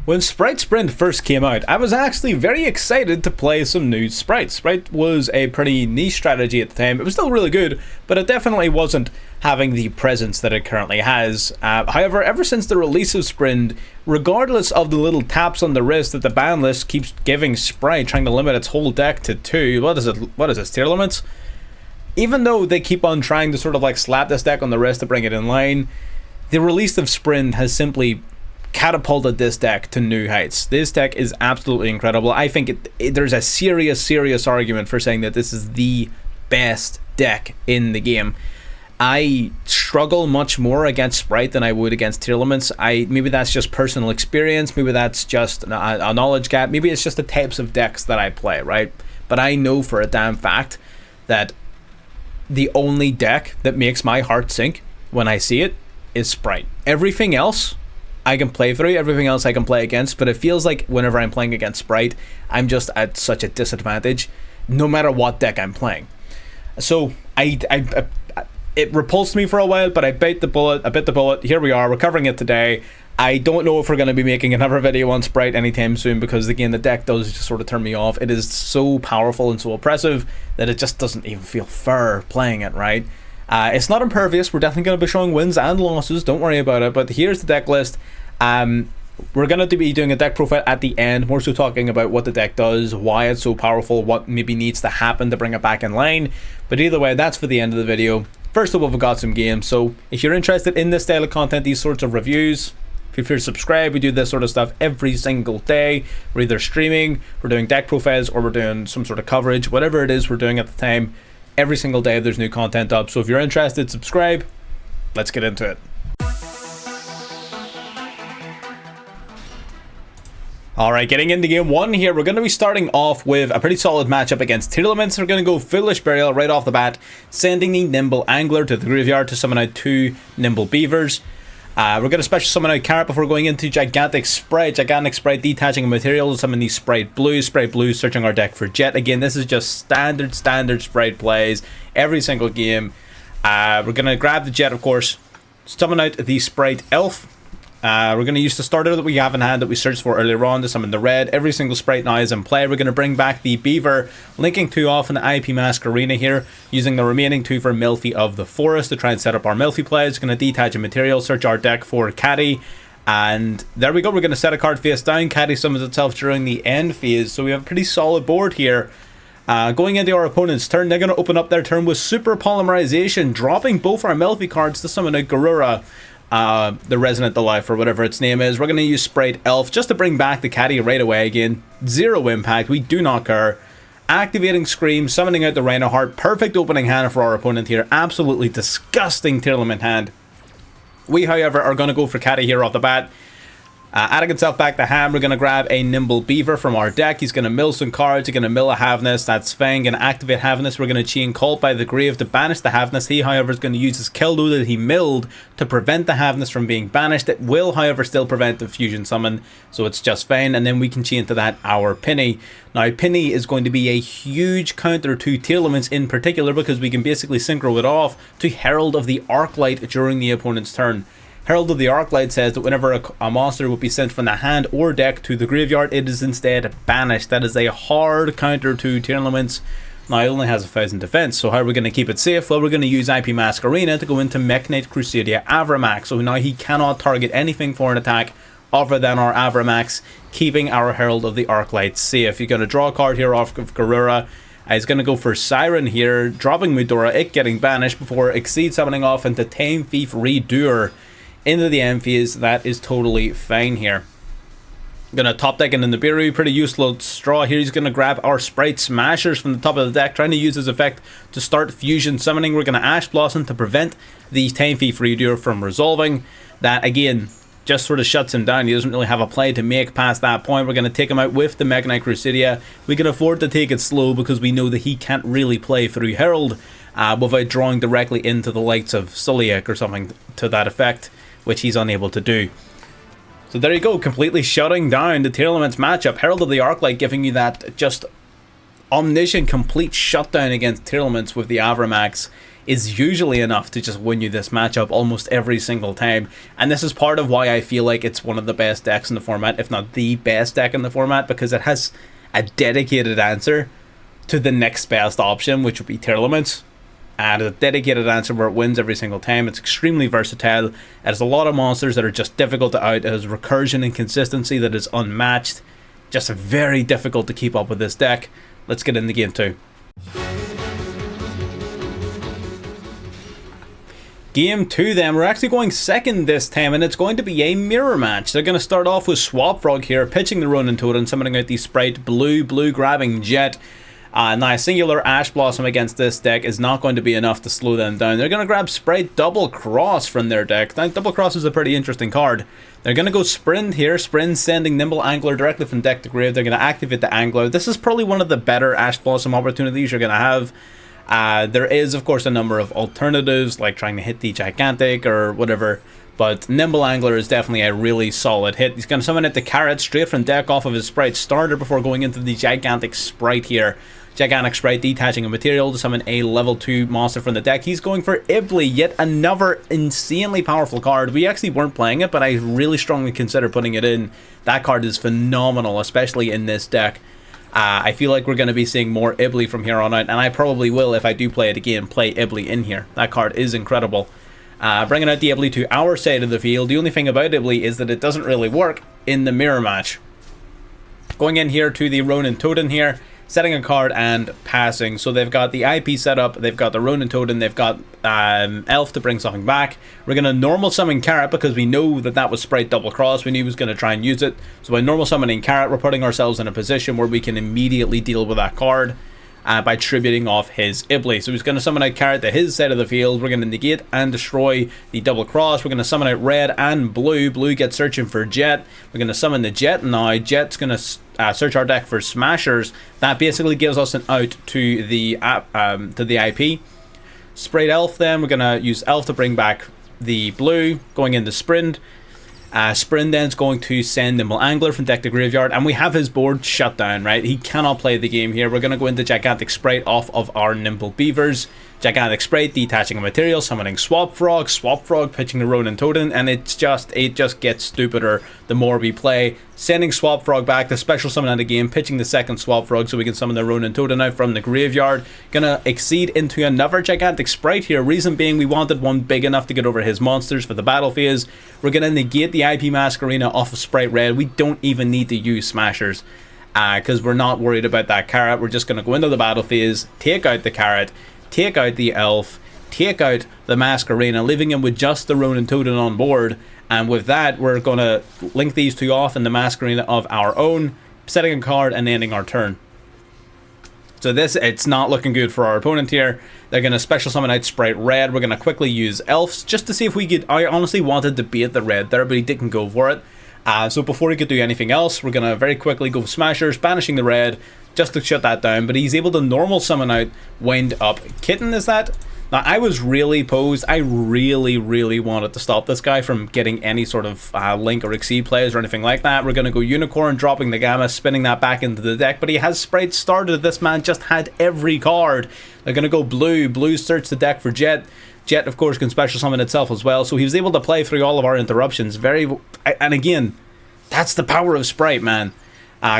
When Sprint first came out, I was actually very excited to play some new Spright. Spright was a pretty niche strategy at the time. It was still really good, but it definitely wasn't having the presence that it currently has. However, ever since the release of Sprint, regardless of the little taps on the wrist that the ban list keeps giving Spright, trying to limit its whole deck to 2, what is this, tier limits? Even though they keep on trying to sort of like slap this deck on the wrist to bring it in line, the release of Sprint has simply catapulted this deck to new heights. This deck is absolutely incredible. I think there's a serious argument for saying that this is the best deck in the game. I struggle much more against Spright than I would against tier limits. Maybe that's just personal experience, maybe that's just a knowledge gap, maybe it's just the types of decks that I play, right? But I know for a damn fact that the only deck that makes my heart sink when I see it is Spright. Everything else I can play through, everything else I can play against, but it feels like whenever I'm playing against Spright, I'm just at such a disadvantage, no matter what deck I'm playing. So it repulsed me for a while, but I bit the bullet. Here we are, we're covering it today. I don't know if we're going to be making another video on Spright anytime soon, because again, the deck does just sort of turn me off. It is so powerful and so oppressive that it just doesn't even feel fair playing it, right? It's not impervious. We're definitely going to be showing wins and losses, don't worry about it, but here's the deck list. We're going to be doing a deck profile at the end, more so talking about what the deck does, why it's so powerful, what maybe needs to happen to bring it back in line, but either way, that's for the end of the video. First of all, we've got some games, so if you're interested in this style of content, these sorts of reviews, feel free to subscribe. We do this sort of stuff every single day. We're either streaming, we're doing deck profiles, or we're doing some sort of coverage, whatever it is we're doing at the time. Every single day there's new content up, so if you're interested, subscribe. Let's get into it. Alright, getting into game 1 here, we're going to be starting off with a pretty solid matchup against tier limits. We're going to go Foolish Burial right off the bat, sending the Nimble Angler to the graveyard to summon out 2 Nimble Beavers. We're going to special summon out Carrot before going into Gigantic Spright. Gigantic Spright detaching a material to summon these Spright Blue, searching our deck for Jet. Again, this is just standard Spright plays every single game. We're going to grab the Jet, of course, summon out the Spright Elf. We're going to use the starter that we have in hand that we searched for earlier on to summon the red. Every single Spright now is in play. We're going to bring back the Beaver, linking 2 off in the IP Mask Arena here, using the remaining 2 for Milfy of the Forest to try and set up our Milfy plays. We're going to detach a material, search our deck for Caddy, and there we go. We're going to set a card face down. Caddy summons itself during the end phase, so we have a pretty solid board here. Going into our opponent's turn, they're going to open up their turn with Super Polymerization, dropping both our Milfy cards to summon out Garura. The Resonant Life, or whatever its name is. We're going to use Spright Elf just to bring back the Caddy right away. Again, 0 impact, we do not care. Activating Scream, summoning out the Rhino Heart. Perfect opening hand for our opponent here. Absolutely disgusting tier limit hand. We, however, are going to go for Caddy here off the bat. Adding itself back to hand, we're going to grab a Nimble Beaver from our deck. He's going to mill some cards. He's going to mill a Havness. That's fine. Going to activate Havness. We're going to chain Cult by the Grave to banish the Havness. He, however, is going to use his Kildo that he milled to prevent the Havness from being banished. It will, however, still prevent the Fusion Summon, so it's just fine. And then we can chain to that our Penny. Now, Penny is going to be a huge counter to tier limits in particular, because we can basically synchro it off to Herald of the Arclight during the opponent's turn. Herald of the Arclight says that whenever a monster would be sent from the hand or deck to the graveyard, it is instead banished. That is a hard counter to tier limits. Now, it only has 1,000 defense, so how are we going to keep it safe? Well, we're going to use IP Mask Arena to go into Mech Knight Crusadia Avramax. So now he cannot target anything for an attack other than our Avramax, keeping our Herald of the Arclight safe. You're going to draw a card here off of Garura. He's going to go for Siren here, dropping Mudora, it getting banished before Exceed summoning off into Tame Thief Redoer into the end phase. That is totally fine here. Gonna top deck into Nibiru, pretty useless straw here. He's gonna grab our Spright Smashers from the top of the deck, trying to use his effect to start Fusion Summoning. We're gonna Ash Blossom to prevent the Time Thief Redoer from resolving. That again just sort of shuts him down. He doesn't really have a play to make past that point. We're gonna take him out with the Mech Knight Crusadia. We can afford to take it slow because we know that he can't really play through Herald without drawing directly into the likes of Suliak or something to that effect, which he's unable to do. So there you go, completely shutting down the tier limits matchup. Herald of the Arclight giving you that just omniscient complete shutdown against tier limits with the Avramax is usually enough to just win you this matchup almost every single time. And this is part of why I feel like it's one of the best decks in the format, if not the best deck in the format, because it has a dedicated answer to the next best option, which would be Tearlaments. And a dedicated answer where it wins every single time. It's extremely versatile. It has a lot of monsters that are just difficult to out. It has recursion and consistency that is unmatched. Just very difficult to keep up with this deck. Let's get into game 2. Game 2 then, we're actually going second this time, and it's going to be a mirror match. They're going to start off with Swap Frog here, pitching the Ronin Totem, summoning out the Spright, blue grabbing Jet. Now, a singular Ash Blossom against this deck is not going to be enough to slow them down. They're going to grab Spright Double Cross from their deck. Now, Double Cross is a pretty interesting card. They're going to go Sprint here. Sprint sending Nimble Angler directly from deck to grave. They're going to activate the Angler. This is probably one of the better Ash Blossom opportunities you're going to have. There is, of course, a number of alternatives, like trying to hit the Gigantic or whatever. But Nimble Angler is definitely a really solid hit. He's going to summon it to Carrot straight from deck off of his Spright starter before going into the Gigantic Spright here. Gigantic Spright detaching a material to summon a level 2 monster from the deck. He's going for Ibly, yet another insanely powerful card. We actually weren't playing it, but I really strongly consider putting it in. That card is phenomenal, especially in this deck. I feel like we're going to be seeing more Ibly from here on out, and I probably will, if I do play it again, play Ibly in here. That card is incredible. Bringing out the Ibly to our side of the field. The only thing about Ibly is that it doesn't really work in the mirror match. Going in here to the Ronin Totem here, setting a card and passing. So they've got the IP set up, they've got the Ronin Totem, they've got Elf to bring something back. We're going to normal summon Carrot because we know that that was Spright Double Cross. We knew he was going to try and use it. So by normal summoning Carrot, we're putting ourselves in a position where we can immediately deal with that card by tributing off his Ibly. So he's going to summon out Carrot to his side of the field. We're going to negate and destroy the Double Cross. We're going to summon out Red and Blue. Blue gets searching for Jet. We're going to summon the Jet now. Jet's going to search our deck for Smashers. That basically gives us an out to the IP. Spright Elf then. We're going to use Elf to bring back the Blue. Going into Sprint. Sprint then is going to send Nimble Angler from deck to graveyard, and we have his board shut down, right? He cannot play the game here. We're going to go into Gigantic Spright off of our Nimble Beavers. Gigantic Spright detaching a material, summoning Swap Frog pitching the Ronin Totem, and it just gets stupider the more we play. Sending Swap Frog back to special summon out of game, pitching the second Swap Frog so we can summon the Ronin Totem out from the graveyard. Gonna exceed into another Gigantic Spright here. Reason being, we wanted one big enough to get over his monsters for the battle phase. We're gonna negate the IP Masquerena off of Spright Red. We don't even need to use Smashers because we're not worried about that Carrot. We're just gonna go into the battle phase, take out the Carrot, take out the Elf, take out the Masquerena, leaving him with just the Ronin Totem on board. And with that, we're going to link these two off in the Masquerena of our own, setting a card and ending our turn. So it's not looking good for our opponent here. They're going to special summon out Spright Red. We're going to quickly use Elves just to see if we could... I honestly wanted to bait the Red there, but he didn't go for it. So before he could do anything else, we're going to very quickly go Smashers, banishing the Red, just to shut that down. But he's able to normal summon out Wind Up Kitten, is that? Now, I was really posed. I really wanted to stop this guy from getting any sort of Link or Exceed plays or anything like that. We're going to go Unicorn, dropping the Gamma, spinning that back into the deck. But he has Spright started. This man just had every card. They're going to go Blue. Blue search the deck for Jet. Jet, of course, can special summon itself as well. So he was able to play through all of our interruptions. And again, that's the power of Spright, man.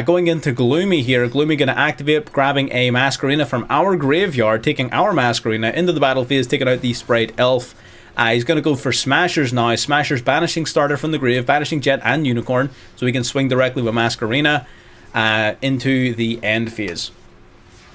Going into Gloomy here, Gloomy going to activate, grabbing a Masquerena from our graveyard, taking our Masquerena into the battle phase, taking out the Spright Elf. He's going to go for Smashers now. Smashers banishing starter from the grave, banishing Jet and Unicorn, so he can swing directly with Masquerena into the end phase.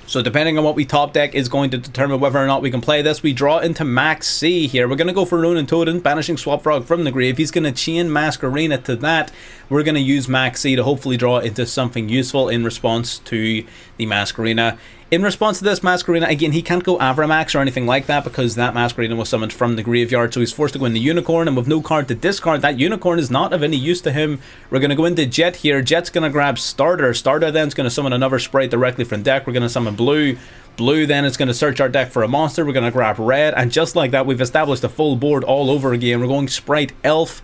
So depending on what we top deck is going to determine whether or not we can play this. We draw into Max C here. We're going to go for Ronin Totem, banishing Swap Frog from the grave. He's going to chain Masquerena to that. We're going to use Max C to hopefully draw into something useful in response to the Masquerena. In response to this Masquerena, again, he can't go Avramax or anything like that because that Masquerena was summoned from the graveyard, so he's forced to go into Unicorn, and with no card to discard, that Unicorn is not of any use to him. We're going to go into Jet here. Jet's going to grab Starter. Starter then is going to summon another Spright directly from deck. We're going to summon Blue. Blue then is going to search our deck for a monster. We're going to grab Red, and just like that, we've established a full board all over again. We're going Spright Elf.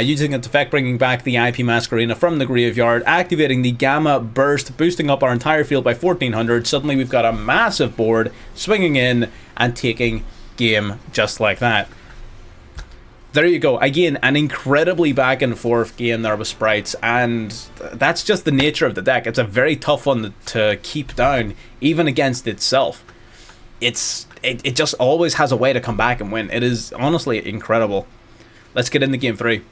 Using its effect, bringing back the IP Masquerena from the graveyard, activating the Gamma Burst, boosting up our entire field by 1400. Suddenly we've got a massive board, swinging in and taking game just like that. There you go. Again, an incredibly back and forth game there with Sprites, and that's just the nature of the deck. It's a very tough one to keep down, even against itself. It just always has a way to come back and win. It is honestly incredible. Let's get into game 3.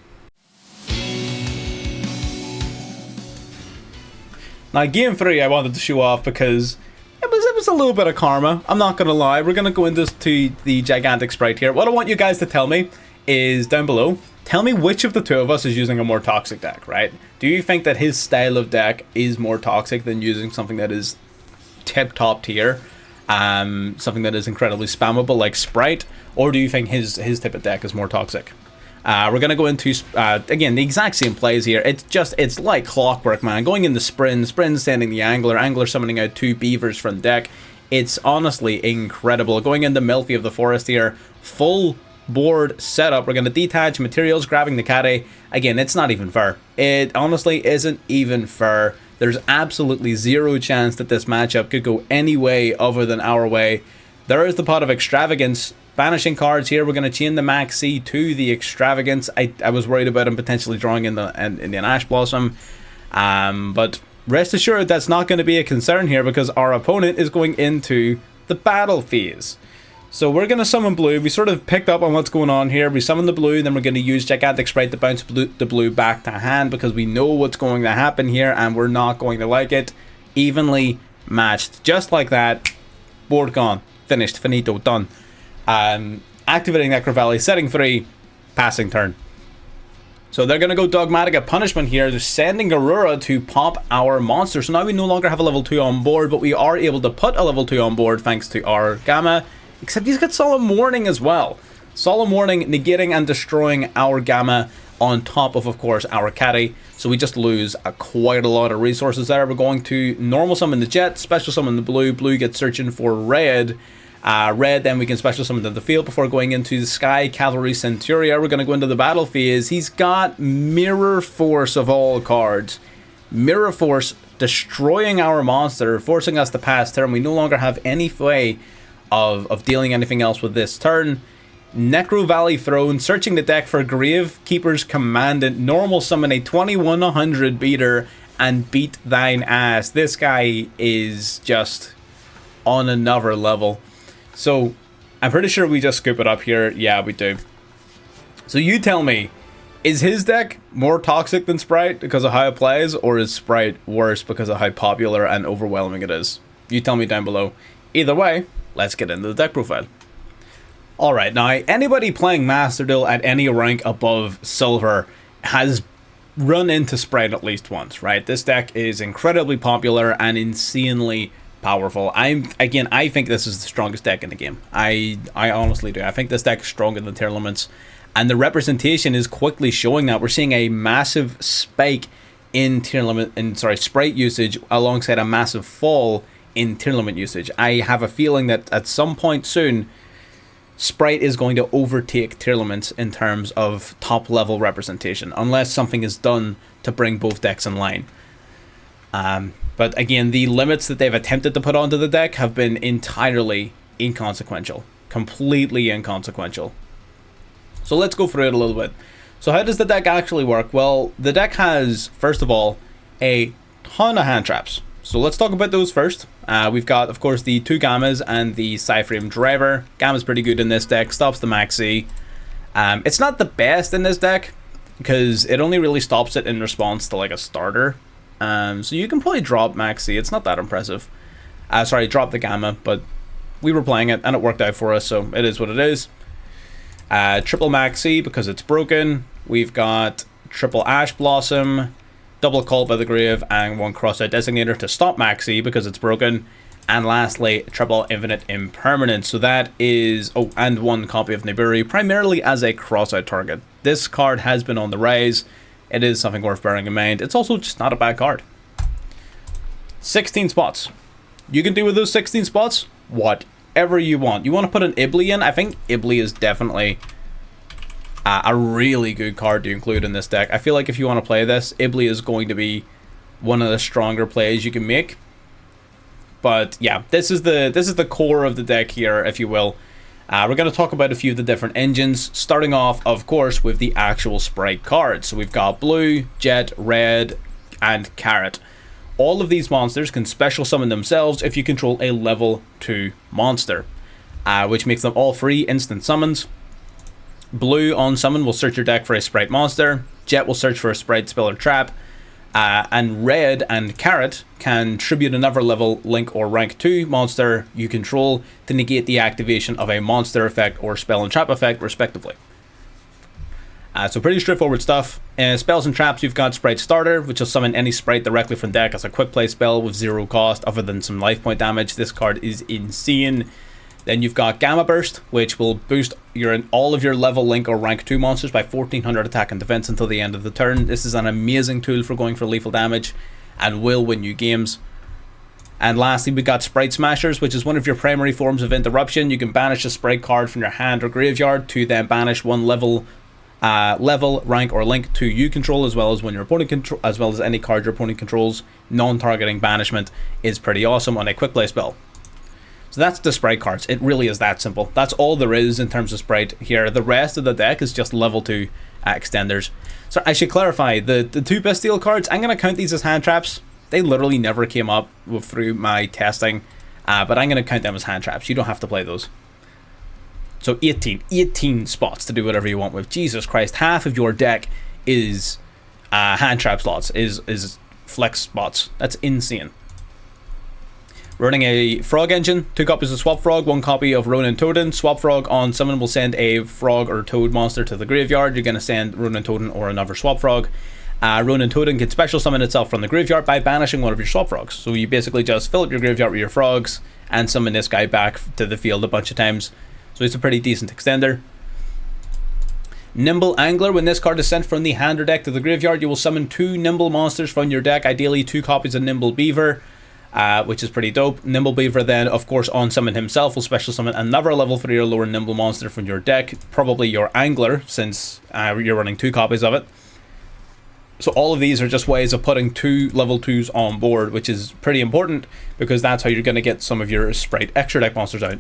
Now, game 3 I wanted to show off because it was a little bit of karma. I'm not going to lie. We're going to go into the gigantic Spright here. What I want you guys to tell me is down below, tell me which of the two of us is using a more toxic deck, right? Do you think that his style of deck is more toxic than using something that is top tier, something that is incredibly spammable like Spright, or do you think his type of deck is more toxic? We're gonna go into again the exact same plays here. It's like clockwork, man. Going into Sprin sending the Angler summoning out 2 Beavers from the deck. It's honestly incredible. Going into Melfi of the Forest here, full board setup. We're going to detach materials, grabbing the carry. Again, it's not even fair. It honestly isn't even fair. There's absolutely zero chance that this matchup could go any way other than our way. There is the Pot of Extravagance. Banishing cards here. We're going to chain the Maxi to the Extravagance. I was worried about him potentially drawing in the Ash Blossom. But rest assured that's not going to be a concern here because our opponent is going into the battle phase. So we're going to summon blue. We sort of picked up on what's going on here. We summon the blue, then we're going to use Gigantic Spright to bounce the blue back to hand because we know what's going to happen here and we're not going to like it. Evenly matched. Just like that. Board gone. Finished. Finito. Done. Activating Necro Valley. Setting 3. Passing turn. So they're going to go Dogmatic at Punishment here. They're sending Aurora to pop our monster. So now we no longer have a level 2 on board, but we are able to put a level 2 on board thanks to our Gamma. Except he's got Solemn Warning as well. Solemn Warning negating and destroying our Gamma on top of course, our carry. So we just lose quite a lot of resources there. We're going to normal summon the Jet, special summon the blue. Blue gets searching for red. Red, then we can special summon to the field before going into the Sky Cavalry Centuria. We're going to go into the battle phase. He's got Mirror Force of all cards. Mirror Force destroying our monster, forcing us to pass turn. We no longer have any way of dealing anything else with this turn. Necro Valley Throne, searching the deck for Gravekeeper's Commandant, normal summon a 2100 beater and beat thine ass. This guy is just on another level. So I'm pretty sure we just scoop it up here. Yeah, we do. So you tell me, is his deck more toxic than Spright because of how it plays, or is Spright worse because of how popular and overwhelming it is? You tell me down below. Either way, let's get into the deck profile. Alright, now anybody playing Master Duel at any rank above Silver has run into Spright at least once, right? This deck is incredibly popular and insanely powerful. I think this is the strongest deck in the game. I honestly do. I think this deck is stronger than Tearlaments, and the representation is quickly showing that. We're seeing a massive spike in Spright usage alongside a massive fall in Tearlament usage. I have a feeling that at some point soon, Spright is going to overtake Tearlaments in terms of top level representation, unless something is done to bring both decks in line. But again, the limits that they've attempted to put onto the deck have been entirely inconsequential. Completely inconsequential. So let's go through it a little bit. So how does the deck actually work? Well, the deck has, first of all, a ton of hand traps. So let's talk about those first. We've got, of course, the 2 Gammas and the Psyframe Driver. Gamma's pretty good in this deck, stops the Maxi. It's not the best in this deck, because it only really stops it in response to like a starter. So you can probably drop Maxi, it's not that impressive. Sorry, drop the Gamma, but we were playing it and it worked out for us, so it is what it is. Triple Maxi because it's broken. We've got triple Ash Blossom, double Cult by the Grave, and 1 Crossout Designator to stop Maxi because it's broken. And lastly, triple Infinite Impermanence. So that is, oh, and 1 copy of Nibiru, primarily as a crossout target. This card has been on the rise. It is something worth bearing in mind. It's also just not a bad card. 16 spots. You can do with those 16 spots whatever you want. You want to put an Ibli in? I think Ibli is definitely a really good card to include in this deck. I feel like if you want to play this, Ibli is going to be one of the stronger plays you can make. But yeah, this is the core of the deck here, if you will. We're going to talk about a few of the different engines, starting off, of course, with the actual Spright cards. So we've got Blue, Jet, Red, and Carrot. All of these monsters can special summon themselves if you control a level 2 monster, which makes them all free instant summons. Blue on summon will search your deck for a Spright monster. Jet will search for a Spright spell or trap. And Red and Carrot can tribute another level, link, or rank 2 monster you control to negate the activation of a monster effect or spell and trap effect, respectively. So pretty straightforward stuff. Spells and traps, you've got Spright Starter, which will summon any Spright directly from deck as a quick play spell with 0 cost other than some life point damage. This card is insane. Then you've got Gamma Burst, which will boost all of your level, link, or rank 2 monsters by 1400 attack and defense until the end of the turn. This is an amazing tool for going for lethal damage and will win you games. And lastly, we got Spright Smashers, which is one of your primary forms of interruption. You can banish a Spright card from your hand or graveyard to then banish one level, rank, or link to you control, as well as when your opponent as well as any card your opponent controls. Non-targeting banishment is pretty awesome on a quick play spell. So that's the Spright cards. It really is that simple. That's all there is in terms of Spright here. The rest of the deck is just level 2 extenders. So I should clarify, the 2 Bastille cards, I'm going to count these as hand traps. They literally never came up through my testing, but I'm going to count them as hand traps. You don't have to play those. So 18 spots to do whatever you want with. Jesus Christ, half of your deck is hand trap slots, is flex spots. That's insane. Running a Frog engine, 2 copies of Swap Frog, 1 copy of Ronin Totem. Swap Frog on summon will send a Frog or Toad monster to the graveyard. You're going to send Ronin Totem or another Swap Frog. Ronin Totem can special summon itself from the graveyard by banishing one of your Swap Frogs. So you basically just fill up your graveyard with your frogs and summon this guy back to the field a bunch of times. So it's a pretty decent extender. Nimble Angler, when this card is sent from the hand or deck to the graveyard, you will summon 2 Nimble monsters from your deck, ideally 2 copies of Nimble Beaver. Which is pretty dope. Nimble Beaver then, of course, on summon himself will special summon another level 3 or lower Nimble monster from your deck, probably your Angler, since you're running 2 copies of it. So all of these are just ways of putting 2 level 2s on board, which is pretty important because that's how you're going to get some of your Spright extra deck monsters out.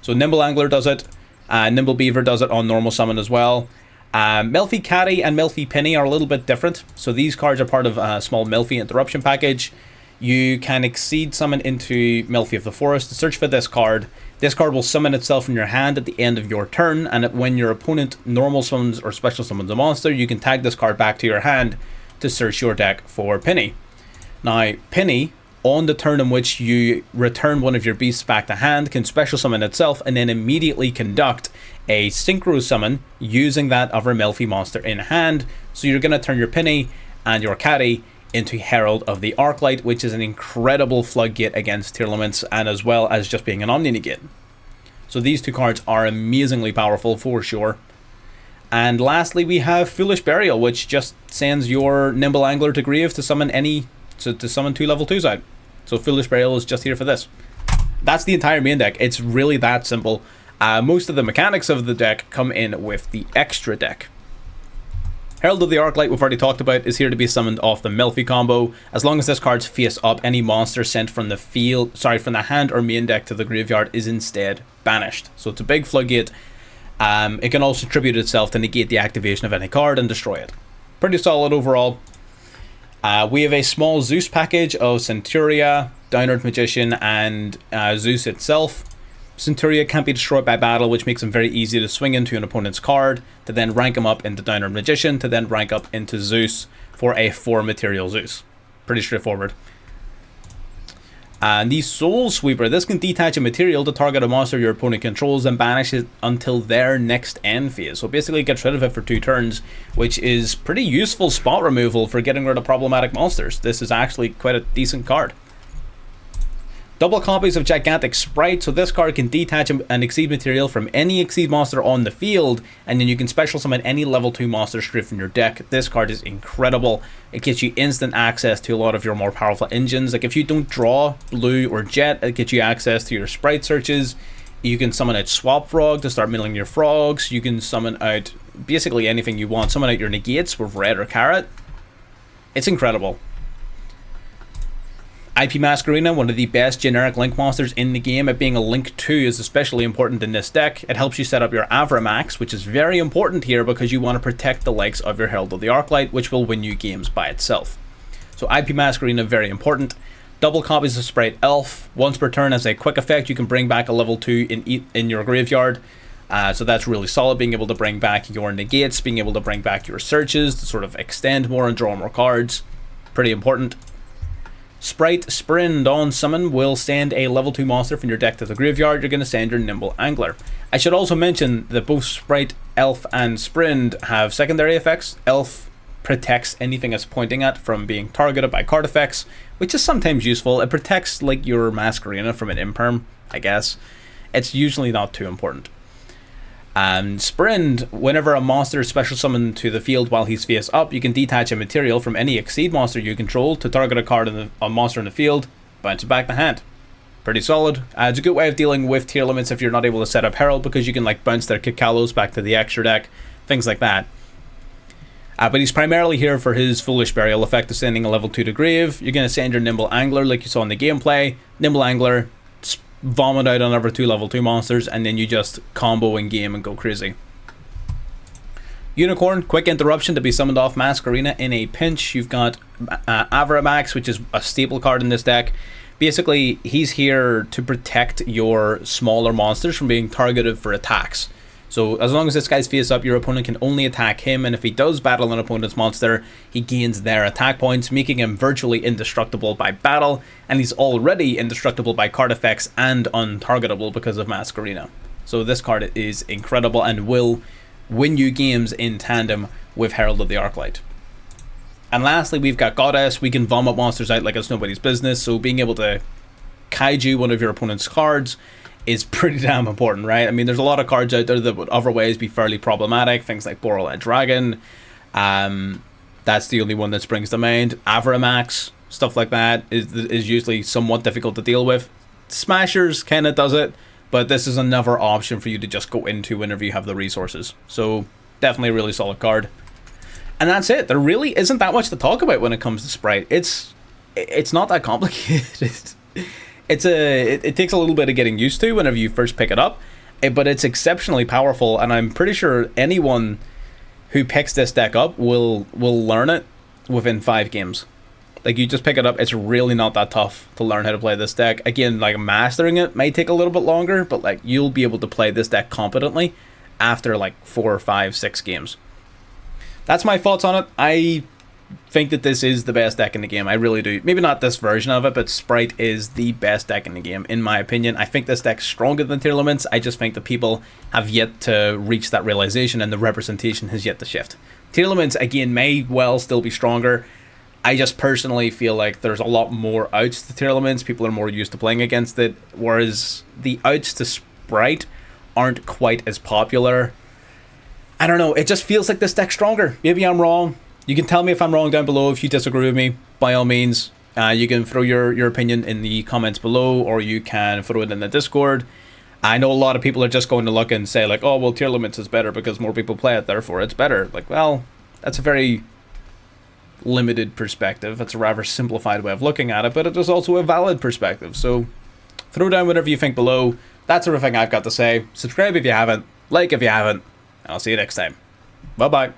So Nimble Angler does it, Nimble Beaver does it on normal summon as well. Melfi Caddy and Melfi Penny are a little bit different. So these cards are part of a small Melfi interruption package. You can exceed summon into Melfi of the Forest to search for this card. This card will summon itself from your hand at the end of your turn, and when your opponent normal summons or special summons a monster, you can tag this card back to your hand to search your deck for Penny. Now, Penny, on the turn in which you return one of your beasts back to hand, can special summon itself and then immediately conduct a synchro summon using that other Melfi monster in hand. So you're going to turn your Penny and your Caddy into Herald of the Arclight, which is an incredible floodgate against tier limits, and as well as just being an Omni Negate. So these 2 cards are amazingly powerful for sure. And lastly, we have Foolish Burial, which just sends your Nimble Angler to grave to summon to summon 2 level 2s out. So Foolish Burial is just here for this. That's the entire main deck. It's really that simple. Most of the mechanics of the deck come in with the extra deck. Herald of the Arclight, we've already talked about, is here to be summoned off the Melfi combo. As long as this card's face up, any monster sent from from the hand or main deck to the graveyard is instead banished. So it's a big floodgate. It can also tribute itself to negate the activation of any card and destroy it. Pretty solid overall. We have a small Zeus package of Centuria, Downward Magician, and Zeus itself. Centuria can't be destroyed by battle, which makes him very easy to swing into an opponent's card, to then rank him up into Downward Magician, to then rank up into Zeus for a 4 material Zeus. Pretty straightforward. And the Soul Sweeper, this can detach a material to target a monster your opponent controls and banish it until their next end phase. So basically it gets rid of it for 2 turns, which is pretty useful spot removal for getting rid of problematic monsters. This is actually quite a decent card. Double copies of Gigantic Spright, so this card can detach an Exceed material from any Exceed monster on the field, and then you can special summon any level 2 monster straight from your deck. This card is incredible. It gives you instant access to a lot of your more powerful engines. Like if you don't draw Blue or Jet, it gets you access to your Spright searches. You can summon out Swap Frog to start milling your frogs. You can summon out basically anything you want. Summon out your negates with Red or Carrot. It's incredible. IP Masquerena, one of the best generic link monsters in the game. It being a link 2 is especially important in this deck. It helps you set up your Avramax, which is very important here because you want to protect the likes of your Herald of the Arclight, which will win you games by itself. So IP Masquerena, very important. Double copies of Spright Elf. Once per turn as a quick effect, you can bring back a level 2 in your graveyard. So that's really solid, being able to bring back your negates, being able to bring back your searches to sort of extend more and draw more cards. Pretty important. Spright Sprind on summon will send a level 2 monster from your deck to the graveyard. You're going to send your Nimble Angler. I should also mention that both Spright, Elf, and Sprind have secondary effects. Elf protects anything it's pointing at from being targeted by card effects, which is sometimes useful. It protects like your Masquerena from an imperm, I guess. It's usually not too important. And Sprind, whenever a monster is special summoned to the field while he's face up, you can detach a material from any Exceed monster you control to target a card in a monster in the field, bounce it back to hand. Pretty solid. It's a good way of dealing with tier limits if you're not able to set up Herald, because you can like bounce their Kikalos back to the extra deck, things like that. But he's primarily here for his Foolish Burial effect of sending a level 2 to grave. You're going to send your Nimble Angler like you saw in the gameplay. Nimble Angler, vomit out another 2 level 2 monsters, and then you just combo in game and go crazy. Unicorn, quick interruption to be summoned off Masquerena in a pinch. You've got Avramax, which is a staple card in this deck. Basically, he's here to protect your smaller monsters from being targeted for attacks. So as long as this guy's face up, your opponent can only attack him, and if he does battle an opponent's monster, he gains their attack points, making him virtually indestructible by battle, and he's already indestructible by card effects and untargetable because of Masquerena. So this card is incredible and will win you games in tandem with Herald of the Arclight. And lastly, we've got Goddess. We can vomit monsters out like it's nobody's business, so being able to kaiju one of your opponent's cards is pretty damn important, right? I mean, there's a lot of cards out there that would otherwise be fairly problematic. Things like Boral Dragon. That's the only one that springs to mind. Avramax, stuff like that is usually somewhat difficult to deal with. Smashers kind of does it, but this is another option for you to just go into whenever you have the resources. So definitely a really solid card. And that's it. There really isn't that much to talk about when it comes to Spright. It's not that complicated. It takes a little bit of getting used to whenever you first pick it up, but it's exceptionally powerful, and I'm pretty sure anyone who picks this deck up will learn it within 5 games. Like, you just pick it up, it's really not that tough to learn how to play this deck. Again, like, mastering it may take a little bit longer, but like, you'll be able to play this deck competently after like 4, 5, 6 games. That's my thoughts on it. I think that this is the best deck in the game. I really do. Maybe not this version of it, but Spright is the best deck in the game, in my opinion. I think this deck's stronger than Tier Limits. I just think that people have yet to reach that realization, and the representation has yet to shift. Tier Limits, again, may well still be stronger. I just personally feel like there's a lot more outs to Tier Limits. People are more used to playing against it, whereas the outs to Spright aren't quite as popular. I don't know. It just feels like this deck's stronger. Maybe I'm wrong. You can tell me if I'm wrong down below. If you disagree with me, by all means, you can throw your opinion in the comments below, or you can throw it in the Discord. I know a lot of people are just going to look and say like, oh, well, Tier Limits is better because more people play it, therefore it's better. Like, well, that's a very limited perspective. It's a rather simplified way of looking at it, but it is also a valid perspective. So throw down whatever you think below. That's everything I've got to say. Subscribe if you haven't, like if you haven't, and I'll see you next time. Bye-bye.